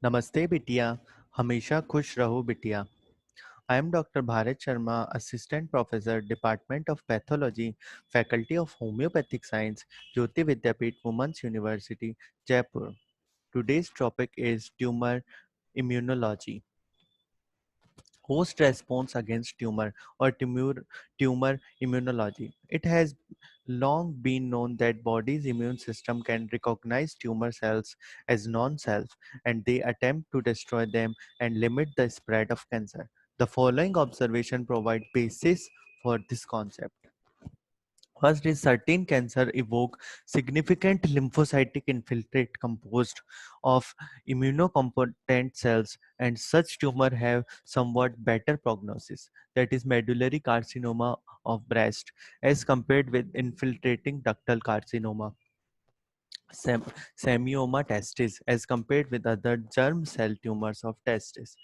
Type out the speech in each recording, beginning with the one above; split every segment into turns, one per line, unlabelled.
नमस्ते बिटिया, हमेशा खुश रहो बिटिया। I am Dr. Bharat Sharma, Assistant Professor, Department of Pathology, Faculty of Homeopathic Science, Jyoti Vidyapeeth Women's University, Jaipur. Today's topic is tumor immunology. Host response against tumor immunology. It has long been known that body's immune system can recognize tumor cells as non-self and they attempt to destroy them and limit the spread of cancer. The following observation provide basis for this concept. First is certain cancer evoke significant lymphocytic infiltrate composed of immunocompetent cells and such tumor have somewhat better prognosis. That is medullary carcinoma of breast as compared with infiltrating ductal carcinoma sem- semioma testis as compared with other germ cell tumors of testis.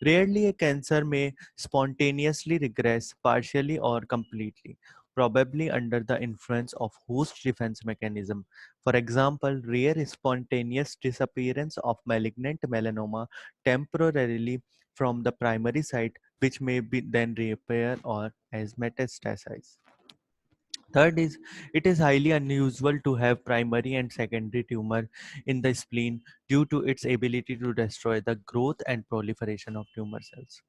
Rarely a cancer may spontaneously regress partially or completely, probably under the influence of host defense mechanism. For example, rare spontaneous disappearance of malignant melanoma temporarily from the primary site which may be then reappear or as metastasize. Third is it is highly unusual to have primary and secondary tumor in the spleen due to its ability to destroy the growth and proliferation of tumor cells.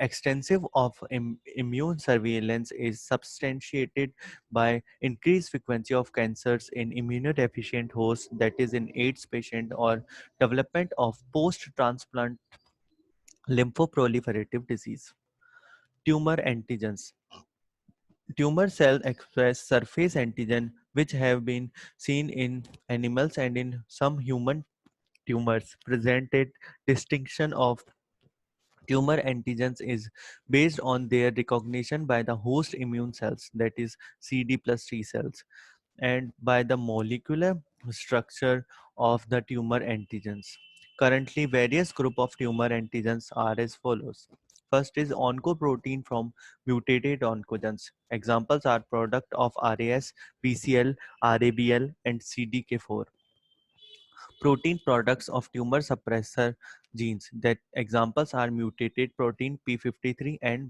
Extensive of immune surveillance is substantiated by increased frequency of cancers in immunodeficient hosts, that is in AIDS patient, or development of post-transplant lymphoproliferative disease. Tumor antigens. Tumor cells express surface antigen which have been seen in animals and in some human tumors. Presented distinction of tumor antigens is based on their recognition by the host immune cells, that is CD plus T cells, and by the molecular structure of the tumor antigens. Currently, various group of tumor antigens are as follows. First is oncoprotein from mutated oncogenes. Examples are product of RAS, PCL, RABL, and CDK4. Protein products of tumor suppressor genes. That examples are mutated protein p53 and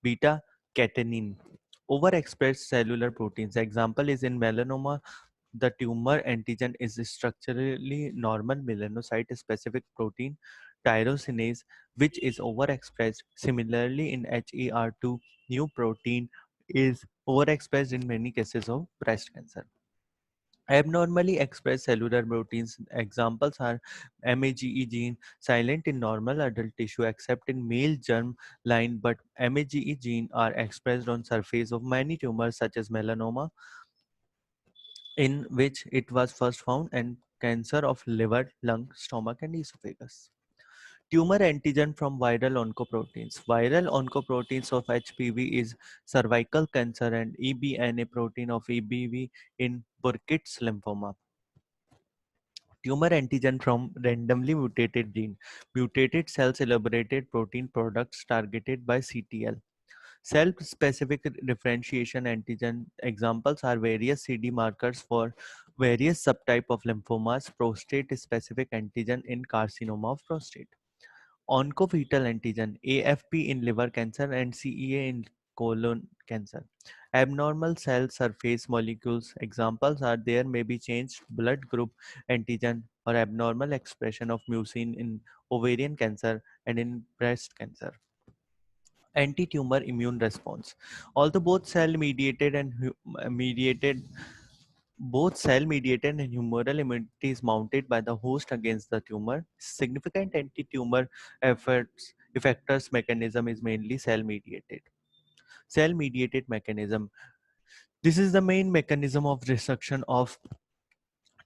beta catenin. Overexpressed cellular proteins. Example is in melanoma, the tumor antigen is structurally normal melanocyte specific protein tyrosinase, which is overexpressed. Similarly, in HER2, new protein is overexpressed in many cases of breast cancer. Abnormally expressed cellular proteins examples are MAGE gene, silent in normal adult tissue except in male germ line, but MAGE gene are expressed on surface of many tumors such as melanoma, in which it was first found, and cancer of liver, lung, stomach, and esophagus. Tumor antigen from viral oncoproteins. Viral oncoproteins of HPV is cervical cancer and EBNA protein of EBV in Burkitt's lymphoma. Tumor antigen from randomly mutated gene. Mutated cells elaborated protein products targeted by CTL. Cell-specific differentiation antigen examples are various CD markers for various subtype of lymphomas, prostate-specific antigen in carcinoma of prostate. Oncofetal antigen AFP in liver cancer and CEA in colon cancer. Abnormal cell surface molecules examples are there may be changed blood group antigen or abnormal expression of mucin in ovarian cancer and in breast cancer. Anti-tumor immune response. Although mediated both cell-mediated and humoral immunity is mounted by the host against the tumor, significant anti-tumor effectors mechanism is mainly cell-mediated. Cell-mediated mechanism. This is the main mechanism of destruction of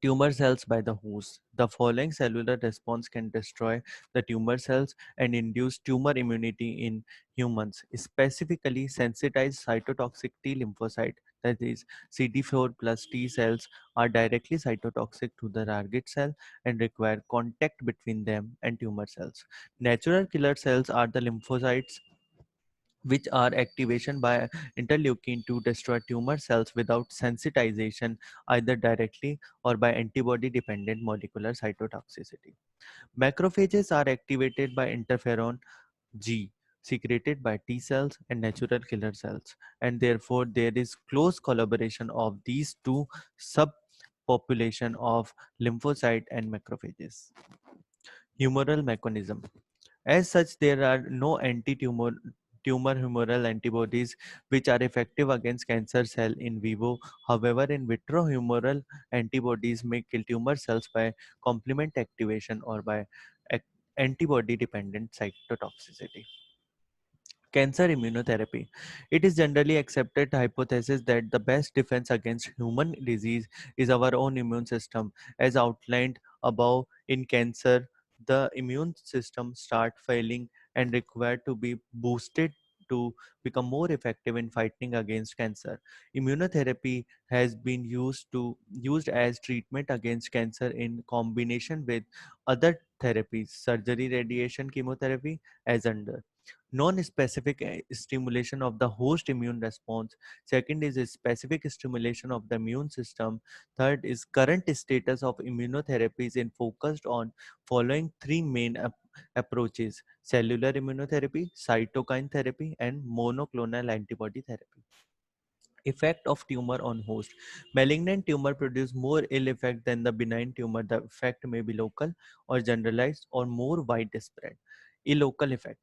tumor cells by the host. The following cellular response can destroy the tumor cells and induce tumor immunity in humans, specifically sensitized cytotoxic T lymphocyte, that is CD4 plus T cells are directly cytotoxic to the target cell and require contact between them and tumor cells. Natural killer cells are the lymphocytes which are activation by interleukin to destroy tumor cells without sensitization, either directly or by antibody-dependent molecular cytotoxicity. Macrophages are activated by interferon G, secreted by T cells and natural killer cells, and therefore there is close collaboration of these two subpopulation of lymphocyte and macrophages. Humoral mechanism. As such, there are no tumor humoral antibodies which are effective against cancer cell in vivo. However, in vitro humoral antibodies may kill tumor cells by complement activation or by antibody dependent cytotoxicity. Cancer immunotherapy. It is generally accepted hypothesis that the best defense against human disease is our own immune system. As outlined above, in cancer, the immune system start failing and required to be boosted to become more effective in fighting against cancer. Immunotherapy has been used as treatment against cancer in combination with other therapies, surgery, radiation, chemotherapy, as under non-specific stimulation of the host immune response. Second is a specific stimulation of the immune system. Third is current status of immunotherapies in focused on following three main approaches: cellular immunotherapy, cytokine therapy, and monoclonal antibody therapy. Effect of tumor on host. Malignant tumor produce more ill effect than the benign tumor. The effect may be local or generalized or more widespread. A local effect.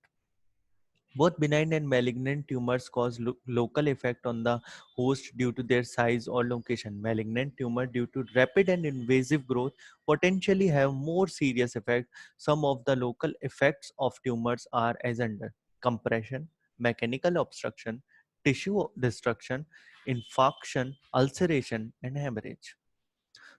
Both benign and malignant tumors cause local effect on the host due to their size or location. Malignant tumor, due to rapid and invasive growth, potentially have more serious effect. Some of the local effects of tumors are as under: compression, mechanical obstruction, tissue destruction, infarction, ulceration, and hemorrhage.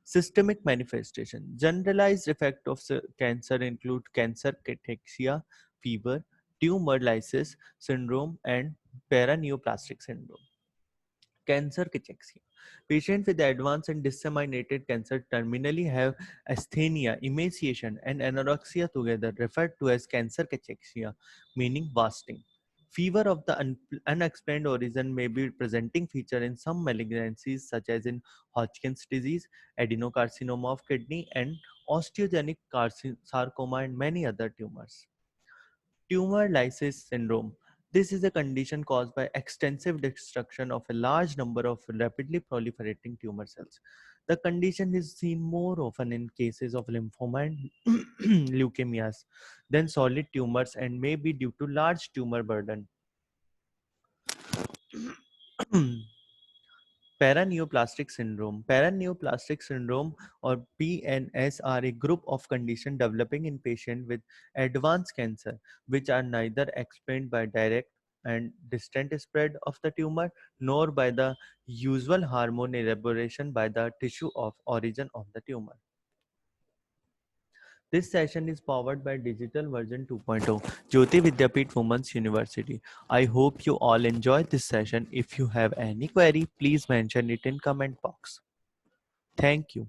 Systemic manifestation. Generalized effect of cancer include cancer cachexia, fever, tumor lysis syndrome, and paraneoplastic syndrome. Cancer cachexia. Patients with advanced and disseminated cancer terminally have asthenia, emaciation, and anorexia together, referred to as cancer cachexia, meaning wasting. Fever of the unexplained origin may be presenting feature in some malignancies, such as in Hodgkin's disease, adenocarcinoma of kidney, and osteogenic sarcoma, and many other tumors. Tumor lysis syndrome. This is a condition caused by extensive destruction of a large number of rapidly proliferating tumor cells. The condition is seen more often in cases of lymphoma and leukemias than solid tumors and may be due to large tumor burden. Paraneoplastic syndrome. Paraneoplastic syndrome, or PNS, are a group of conditions developing in patients with advanced cancer, which are neither explained by direct and distant spread of the tumor nor by the usual hormone elaboration by the tissue of origin of the tumor. This session is powered by Digital Version 2.0, Jyoti Vidyapeeth Women's University. I hope you all enjoyed this session. If you have any query, please mention it in comment box. Thank you.